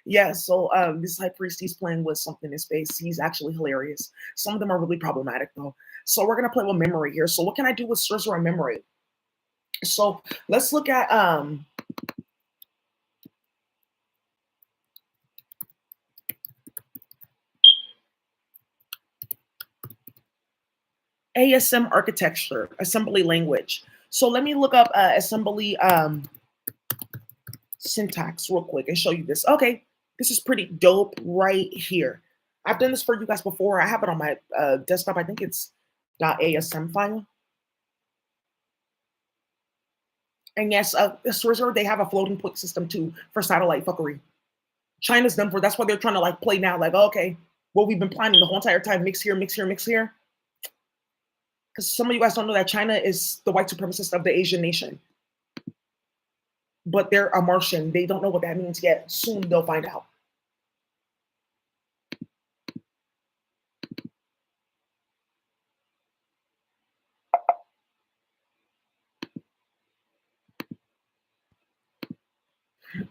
S1: Yeah, so this high priest, he's playing with something in space. He's actually hilarious. Some of them are really problematic though. So we're gonna play with memory here. So what can I do with sorcerer and memory? So let's look at ASM architecture, assembly language. So let me look up assembly syntax real quick and show you this. Okay, this is pretty dope right here. I've done this for you guys before. I have it on my desktop. I think it's .asm file. And yes, Sorcerer, they have a floating point system too for satellite fuckery. China's done for that's why they're trying to like play now, like, okay, what we've been planning the whole entire time, mix here, mix here, mix here. Because some of you guys don't know that China is the white supremacist of the Asian nation, but they're a Martian. They don't know what that means yet. Soon they'll find out.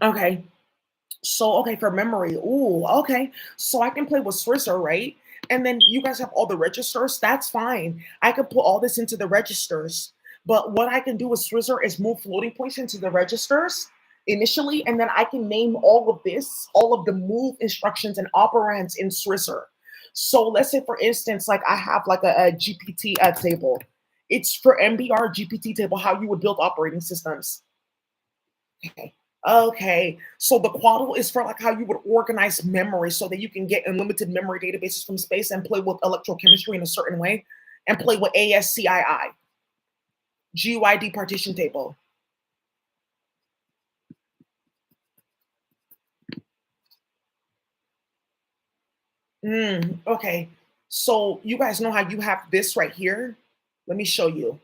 S1: Okay. So, okay, for memory. Ooh, okay. So I can play with Switzer, right? And then you guys have all the registers. That's fine. I could put all this into the registers. But what I can do with Switzer is move floating points into the registers initially, and then I can name all of this, all of the move instructions and operands in Switzer. So let's say, for instance, like I have like a GPT table. It's for MBR GPT table, how you would build operating systems. Okay. Okay. So the quaddle is for like how you would organize memory so that you can get unlimited memory databases from space and play with electrochemistry in a certain way and play with ASCII, GUID partition table. Okay. So you guys know how you have this right here? Let me show you.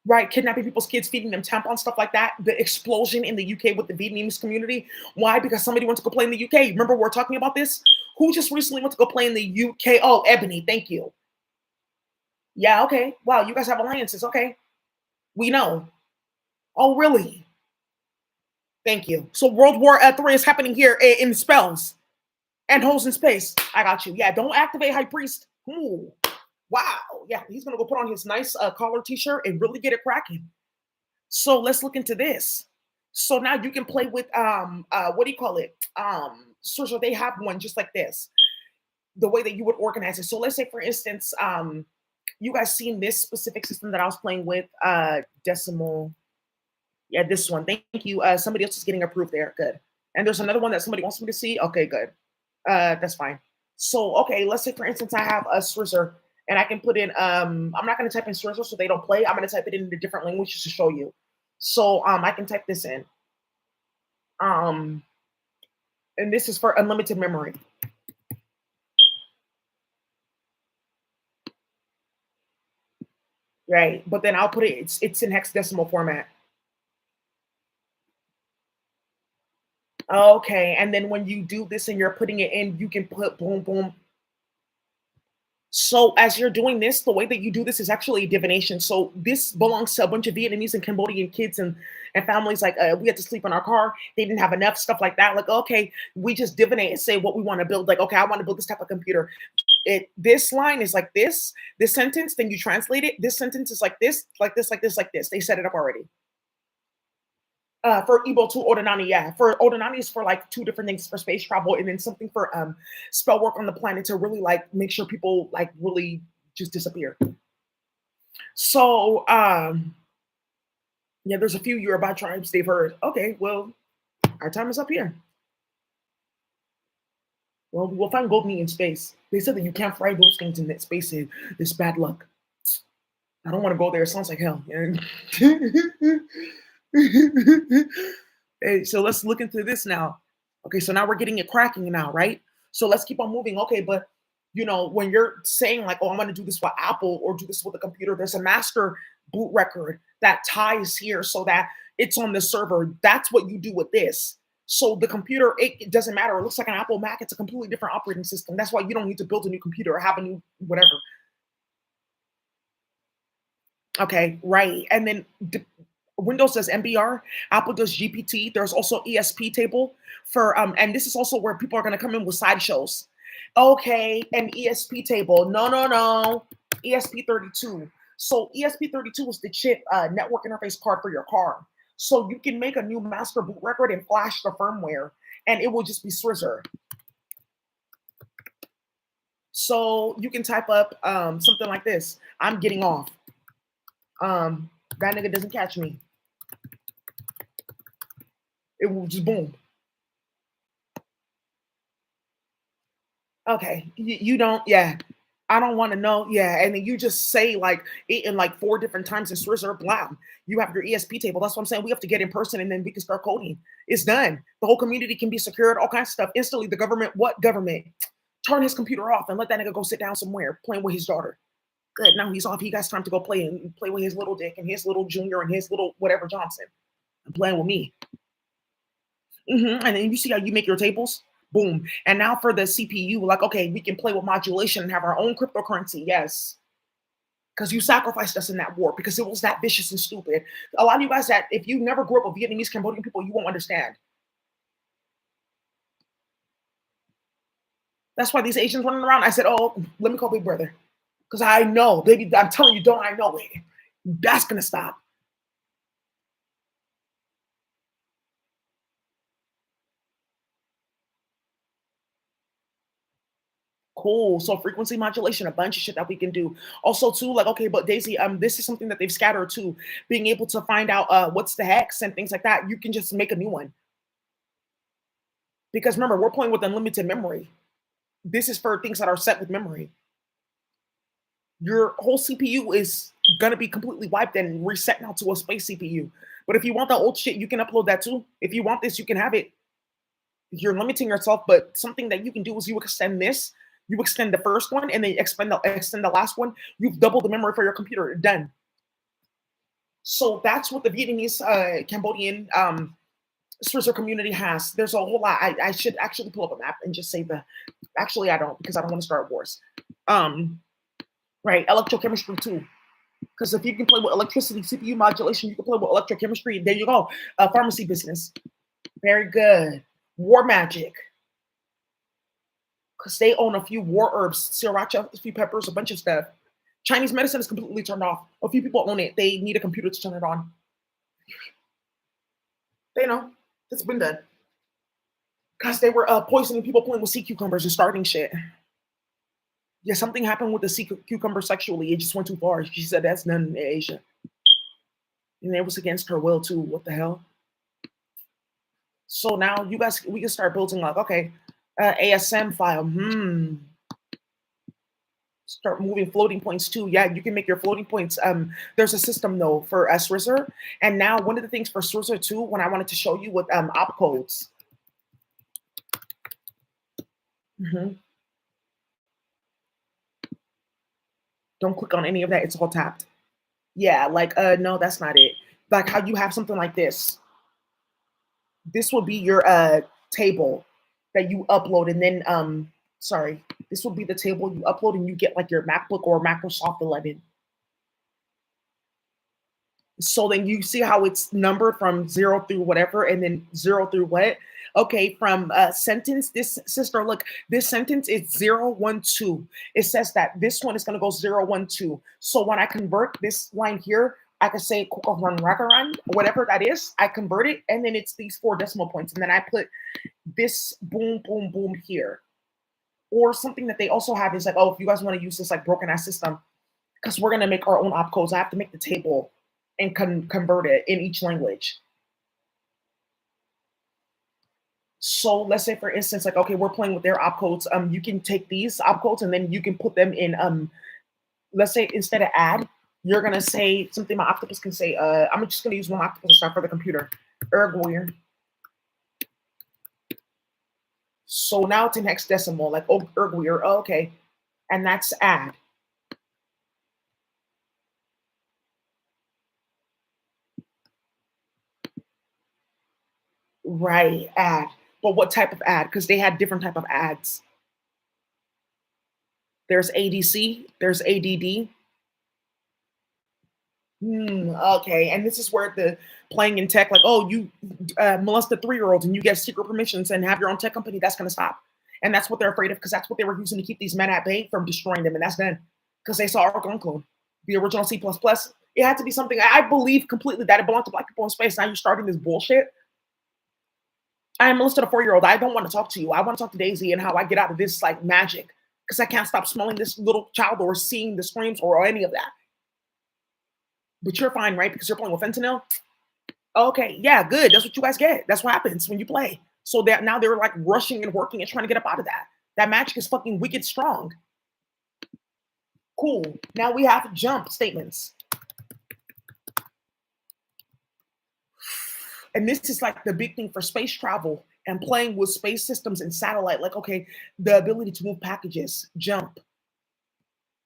S1: Right, kidnapping people's kids, feeding them tampons, stuff like that. The explosion in the UK with the Vietnamese community. Why? Because somebody went to go play in the UK. Remember, we're talking about this? Who just recently went to go play in the UK? Oh, Ebony, thank you. Yeah, okay. Wow, you guys have alliances. Okay. We know. Oh, really? Thank you. So World War III is happening here in spells and holes in space. I got you. Yeah, don't activate High Priest. Ooh. Wow. Yeah, he's gonna go put on his nice collar t-shirt and really get it cracking. So let's look into this. So now you can play with what do you call it? So they have one just like this. The way that you would organize it. So let's say for instance, you guys seen this specific system that I was playing with, decimal. Yeah, this one. Thank you. Somebody else is getting approved there. Good. And there's another one that somebody wants me to see. Okay, good. That's fine. So, okay, let's say for instance, I have a Switzer and I can put in, I'm not going to type in Switzer so they don't play. I'm going to type it in a different language just to show you. So, I can type this in. Um, and this is for unlimited memory. Right. But then I'll put it, it's in hexadecimal format. Okay, and then when you do this and you're putting it in, you can put boom, boom. So as you're doing this, the way that you do this is actually divination. So this belongs to a bunch of Vietnamese and Cambodian kids and families. Like we had to sleep in our car. They didn't have enough stuff like that. Like okay, we just divinate and say what we want to build. Like okay, I want to build this type of computer. This line is like this sentence. Then you translate it. This sentence is like this, like this, like this, like this. They set it up already. For Igbo to Odinani, yeah. For Odinani is for like two different things for space travel, and then something for spell work on the planet to really like make sure people like really just disappear. So yeah, there's a few Yoruba tribes they've heard. Okay, well, our time is up here. Well, we'll find gold meat in space. They said that you can't fry those things in that space. It's bad luck. I don't want to go there. It sounds like hell. Hey, so let's look into this now. Okay, so now we're getting it cracking now, right? So let's keep on moving. Okay, but when you're saying like, oh, I'm gonna do this with Apple or do this with a computer, there's a master boot record that ties here so that it's on the server. That's what you do with this. So the computer, it doesn't matter. It looks like an Apple Mac. It's a completely different operating system. That's why you don't need to build a new computer or have a new whatever. Okay, right. And then Windows does MBR, Apple does GPT. There's also ESP table for and this is also where people are gonna come in with sideshows. Okay, an ESP table. No, no, no. ESP32. So ESP32 is the chip network interface card for your car. So you can make a new master boot record and flash the firmware, and it will just be Swizzer. So you can type up something like this. I'm getting off. That nigga doesn't catch me. It will just boom. Okay, you don't, yeah. I don't want to know, yeah. And then you just say like it in like four different times in Swizzer, blam. You have your ESP table. That's what I'm saying. We have to get in person and then we can start coding. It's done. The whole community can be secured, all kinds of stuff. Instantly, the government, what government? Turn his computer off and let that nigga go sit down somewhere playing with his daughter. Good. Now he's off. He got time to go play and play with his little dick and his little junior and his little whatever Johnson. And playing with me. And then you see how you make your tables? Boom. And now for the CPU, like, okay, we can play with modulation and have our own cryptocurrency. Yes. Because you sacrificed us in that war because it was that vicious and stupid. A lot of you guys that if you never grew up with Vietnamese, Cambodian people, you won't understand. That's why these Asians running around. I said, oh, let me call Big Brother. Because I know, baby, I'm telling you, don't I know it. That's gonna stop. Cool. So frequency modulation, a bunch of shit that we can do. Also, too, like, okay, but Daisy, this is something that they've scattered too. Being able to find out what's the hex and things like that. You can just make a new one. Because remember, we're playing with unlimited memory. This is for things that are set with memory. Your whole CPU is gonna be completely wiped and reset now to a space CPU. But if you want the old shit, you can upload that too. If you want this, you can have it. You're limiting yourself, but something that you can do is you extend this, you extend the first one, and then extend the last one. You've doubled the memory for your computer. Done. So that's what the Vietnamese, Cambodian Swisser community has. There's a whole lot. I should actually pull up a map and just say the. Actually, I don't because I don't want to start wars. Right, electrochemistry too. Because if you can play with electricity, CPU modulation, you can play with electrochemistry. There you go. Pharmacy business. Very good. War magic. Because they own a few war herbs, sriracha, a few peppers, a bunch of stuff. Chinese medicine is completely turned off. A few people own it. They need a computer to turn it on. They know. It's been done. Because they were poisoning people playing with sea cucumbers and starting shit. Yeah, something happened with the sea cucumber sexually. It just went too far. She said that's none in Asia. And it was against her will too. What the hell? So now you guys, we can start building like, okay, ASM file. Start moving floating points too. Yeah, you can make your floating points. There's a system though for Swizzer. And now one of the things for Swizzer too, when I wanted to show you with opcodes. Don't click on any of that. It's all tapped. Yeah, like no, that's not it. Like how you have something like this. This will be your table that you upload, and then sorry, this will be the table you upload, and you get like your MacBook or Microsoft 11. So then you see how it's numbered from zero through whatever, and then zero through what? Okay, from sentence, this sister, look, this sentence is 012. It says that this one is going to go 012. So when I convert this line here, I could say run, whatever that is. I convert it, and then it's these four decimal points, and then I put this boom, boom, boom here. Or something that they also have is like, oh, if you guys want to use this like broken ass system, because we're gonna make our own opcodes, I have to make the table and convert it in each language. So let's say, for instance, like, okay, we're playing with their opcodes. You can take these opcodes and then you can put them in. Let's say instead of add, you're gonna say something my octopus can say. I'm just gonna use one octopus start for the computer. Ergwir. So now it's in hexadecimal, like oh, Ergwir. Oh, okay, and that's add. Right, ad. But what type of ad? Because they had different type of ads. There's ADC, there's ADD. Okay, and this is where the playing in tech, like, oh, you molest a 3-year-old and you get secret permissions and have your own tech company, that's going to stop. And that's what they're afraid of, because that's what they were using to keep these men at bay from destroying them. And that's done because they saw Argon clone, the original C++. It had to be something, I believe completely that it belonged to black people in space. Now you're starting this bullshit. I molested a 4-year-old. I don't want to talk to you. I want to talk to Daisy and how I get out of this like magic, because I can't stop smelling this little child or seeing the screams or any of that. But you're fine, right? Because you're playing with fentanyl. Okay, yeah, good. That's what you guys get. That's what happens when you play. So that now they're like rushing and working and trying to get up out of that. That magic is fucking wicked strong. Cool. Now we have jump statements. And this is like the big thing for space travel and playing with space systems and satellite. Like, okay, the ability to move packages, jump.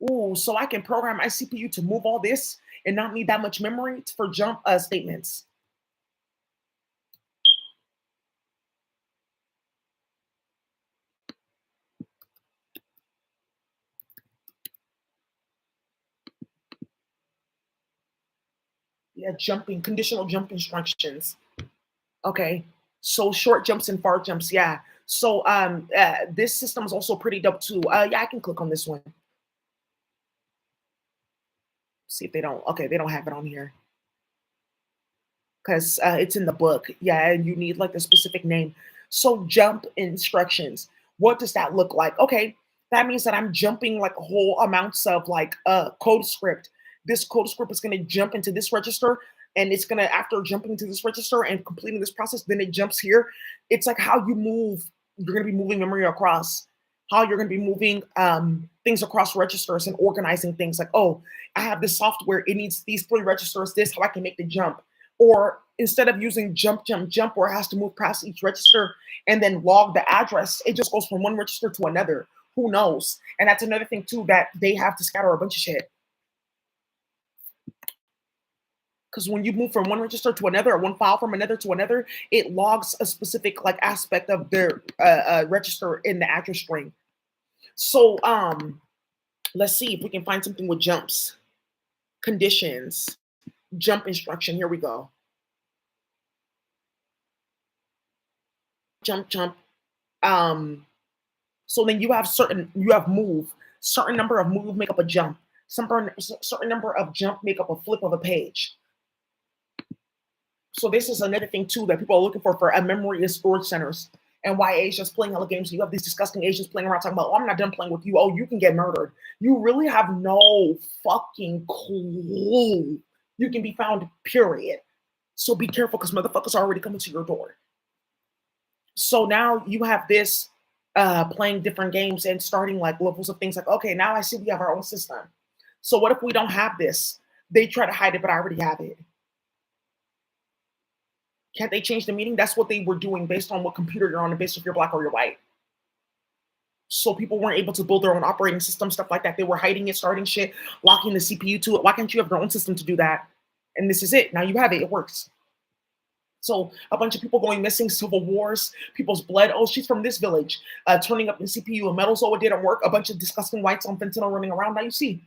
S1: Ooh, so I can program my CPU to move all this and not need that much memory for jump statements. Yeah, jumping, conditional jump instructions. Okay, so short jumps and far jumps. Yeah. So this system is also pretty dope too. Yeah, I can click on this one. See if they don't. Okay, they don't have it on here because it's in the book. Yeah, and you need like a specific name. So jump instructions. What does that look like? Okay, that means that I'm jumping like whole amounts of like code script. This code script is going to jump into this register, and it's going to, after jumping to this register and completing this process, then it jumps here. It's like how you move. You're going to be moving memory across. How you're going to be moving things across registers and organizing things. Like, oh, I have this software. It needs these 3 registers. This how I can make the jump. Or instead of using jump, jump, jump, where it has to move past each register and then log the address, it just goes from one register to another. Who knows? And that's another thing too, that they have to scatter a bunch of shit. Because when you move from one register to another, or one file from another to another, it logs a specific like aspect of their register in the address string. So let's see if we can find something with jumps, conditions, jump instruction. Here we go. Jump, jump. So then you have move. Certain number of move make up a jump. Certain number of jump make up a flip of a page. So this is another thing too that people are looking for a memory and storage centers. And why Asia's playing hella games. You have these disgusting Asians playing around talking about, oh, I'm not done playing with you. Oh, you can get murdered. You really have no fucking clue. You can be found, period. So be careful, because motherfuckers are already coming to your door. So now you have this playing different games and starting like levels of things like, okay, now I see we have our own system. So what if we don't have this? They try to hide it, but I already have it. Can't they change the meaning? That's what they were doing based on what computer you're on and based if you're black or you're white. So people weren't able to build their own operating system, stuff like that. They were hiding it, starting shit, locking the CPU to it. Why can't you have your own system to do that? And this is it. Now you have it. It works. So a bunch of people going missing, civil wars, people's blood. Oh, she's from this village, turning up in CPU and metals. Oh, it didn't work. A bunch of disgusting whites on fentanyl running around. Now you see.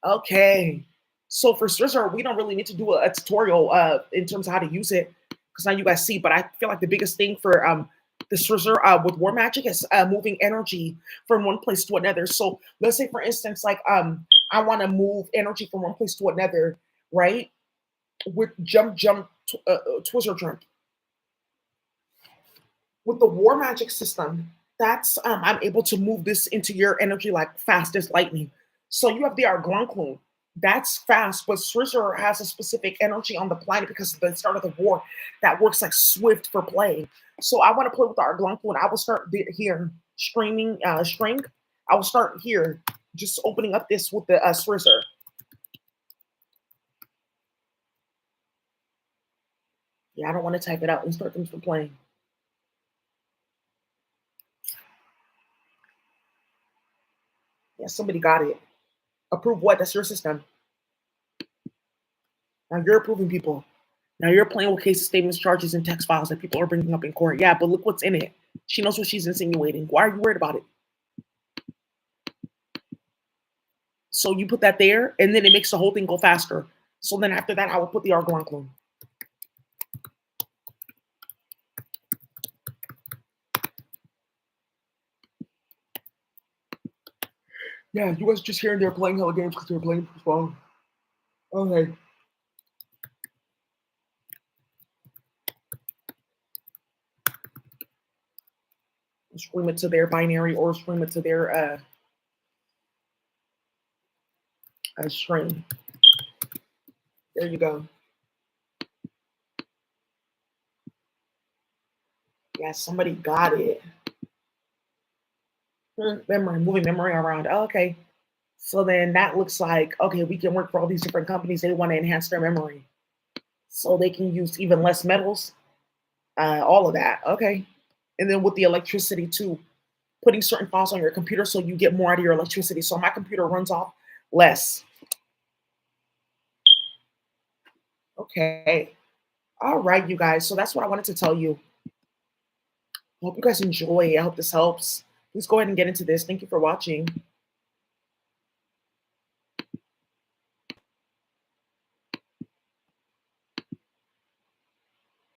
S1: Okay. So for Scissor, we don't really need to do a tutorial in terms of how to use it because now you guys see. But I feel like the biggest thing for the Scissor with War Magic is moving energy from one place to another. So let's say, for instance, like I want to move energy from one place to another, right? With Twizzler jump. With the War Magic system, that's I'm able to move this into your energy like fast as lightning. So you have the Arglonkloon. That's fast, but Sorcerer has a specific energy on the planet because of the start of the war that works like Swift for play. So I want to play with the Arglonkloon. I will start here streaming string. I will start here, just opening up this with the Sorcerer. Yeah, I don't want to type it out and start them from playing. Yeah, somebody got it. Approve what? That's your system. Now you're approving people. Now you're playing with case statements, charges, and text files that people are bringing up in court. Yeah, but look what's in it. She knows what she's insinuating. Why are you worried about it? So you put that there, and then it makes the whole thing go faster. So then after that, I will put the Argon clone. Yeah, you guys just hearing they're playing hella games because they're playing for phone. Okay. Stream it to their binary or stream it to their stream. There you go. Yeah, somebody got it. Memory, moving memory around. Oh, okay. So then that looks like, okay, we can work for all these different companies. They want to enhance their memory. So they can use even less metals, all of that. Okay. And then with the electricity too, putting certain files on your computer so you get more out of your electricity. So my computer runs off less. Okay. All right, you guys. So that's what I wanted to tell you. I hope you guys enjoy. I hope this helps. Please go ahead and get into this. Thank you for watching.